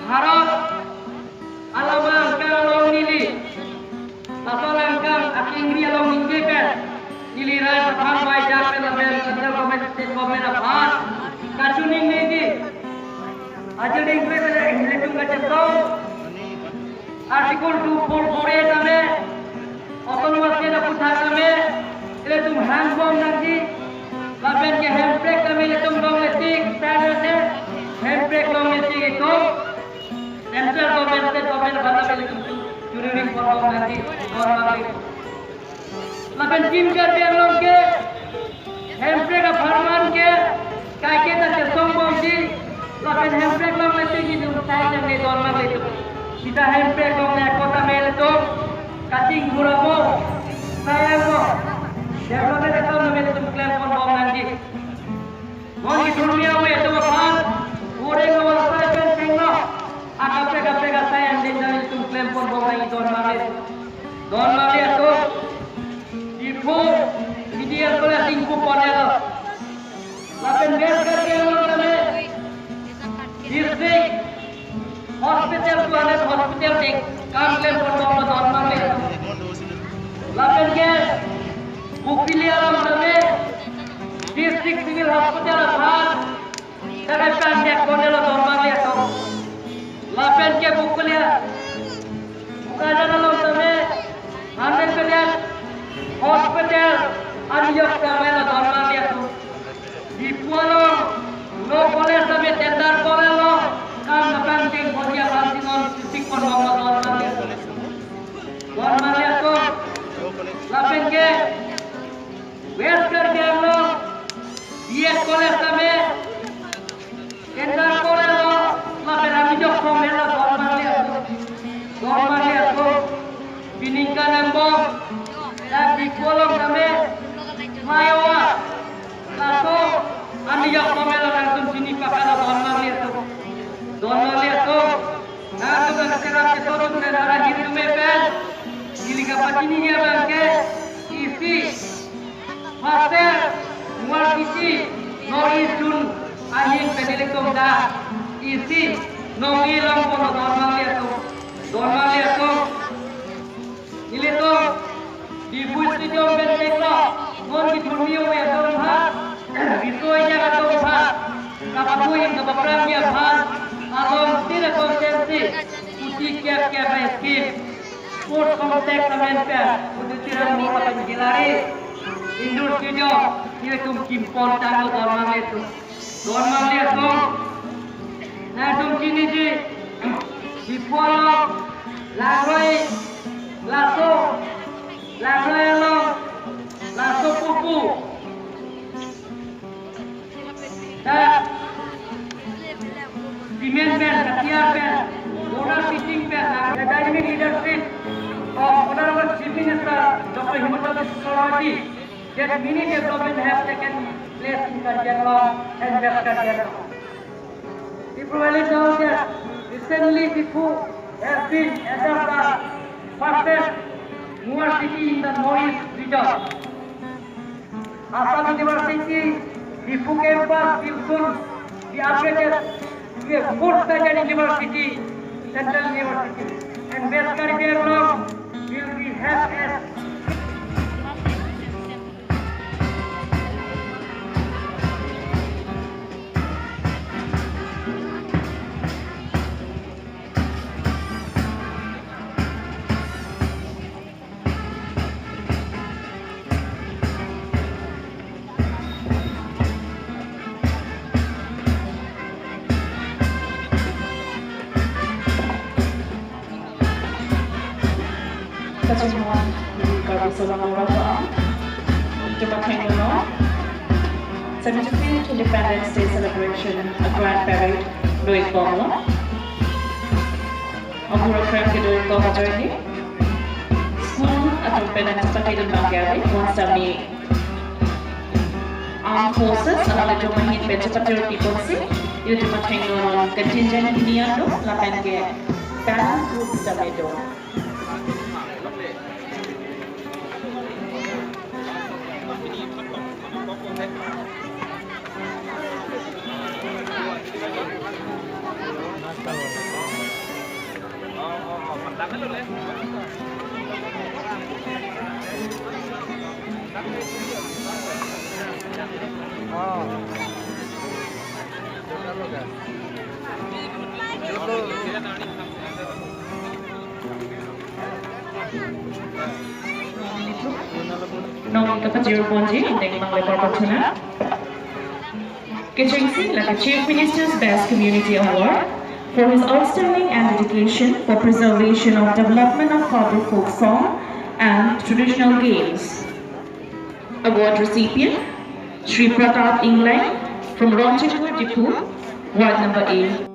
Harap alamang kalong nili, lasolang kang aking rialong independent, iliran sampai jalan dan central government state government apart, kacuning nili, ajar Inggris itu ngacetong, artikel 244 kami, otonomas kita putar kami, itu handbom nanti, lapen ke handbrake kami itu domestik, standarnya, handbrake domestik itu. Central government state government bala beli jururing form nanti normal itu. Lapan tim kerja yang ke handbrake ka farman ke kai ke ta sombong di lapan handbrake long nanti gitu saya yang normal itu. Kita handbrake long na kota mel itu kating buramo saya mo development account mel itu claim form nanti. Mau di dunia mo itu apa? Orang awal saya pensengno Agak-agak saya yang dari itu klaim pun bawa lagi Don Mali itu ibu media kolej tingku panel lapan bes kerja yang kami distrik hospital tu ada hospital dek kam klaim pun bawa Don Mali lapan ke bukili alam kami distrik civil hospital apaan terhadap dek panel Don Mali itu lapen ke bukulia bukan dalam teme anda kalian hospital anjak kamera normal dia tu di pulau no boleh teme tendar boleh lo kam penting dia lantingon titik pun normal dia tu lapen ke wesker dia lo dia boleh teme tendar boleh lo lapen anjak kamera normal dia tu biningkan embong dan di kolong kami mayawa lalu anjak kamera langsung sini pakala normal dia tu nah tu kan serap kesorot dan arah hidup mepen ini kapan ini dia bangke isi pasir mual isi norizun ahin penelikum dah isi nongilang pun normal dia tu ini tu di busi jom benteklo mon di dunia we dong ha itu aja kata ha kapaku yang kebaperan dia ha alom tidak konsensi uji kiap reskim sport kontek kemenpe uji tiran mula penjilari indur studio ini tum kimpon tanggal normal itu nah tum kini di pulau Laroi, lasso pupu, dan cement pen, ketiar pen, donor fishing pen, academic leadership of Honorable Chief Minister Dr. Himanta Biswa Sarma that many development have taken place in Karjanlong and West Karjanlong. We provided down that recently Thimphu has been as the fastest mover city in the Northeast region. Assam University, Thimphu campus will soon be upgraded to a full-fledged university, Central University, and West Karjanlong will be helped as Kasunuan Gabi sa mga Rafaam, dumating no 75th Independence Day celebration, a grand parade doing Formula. Ang program ke doing Formula journey. School atau penantipan itu manggari, once kami armed forces along the domain vegetable people si, itu dumating no contingent niya no, lapan ke band groups kami do. Nong kapatid Ponji, hindi mang lebar tuna. Kitchingsi like the Chief Minister's Best Community Award for his outstanding and dedication for preservation of development of Khabur folk song and traditional games. Award recipient Shri Pratap Inglai from Ramchakpur Dipu, Ward number 8.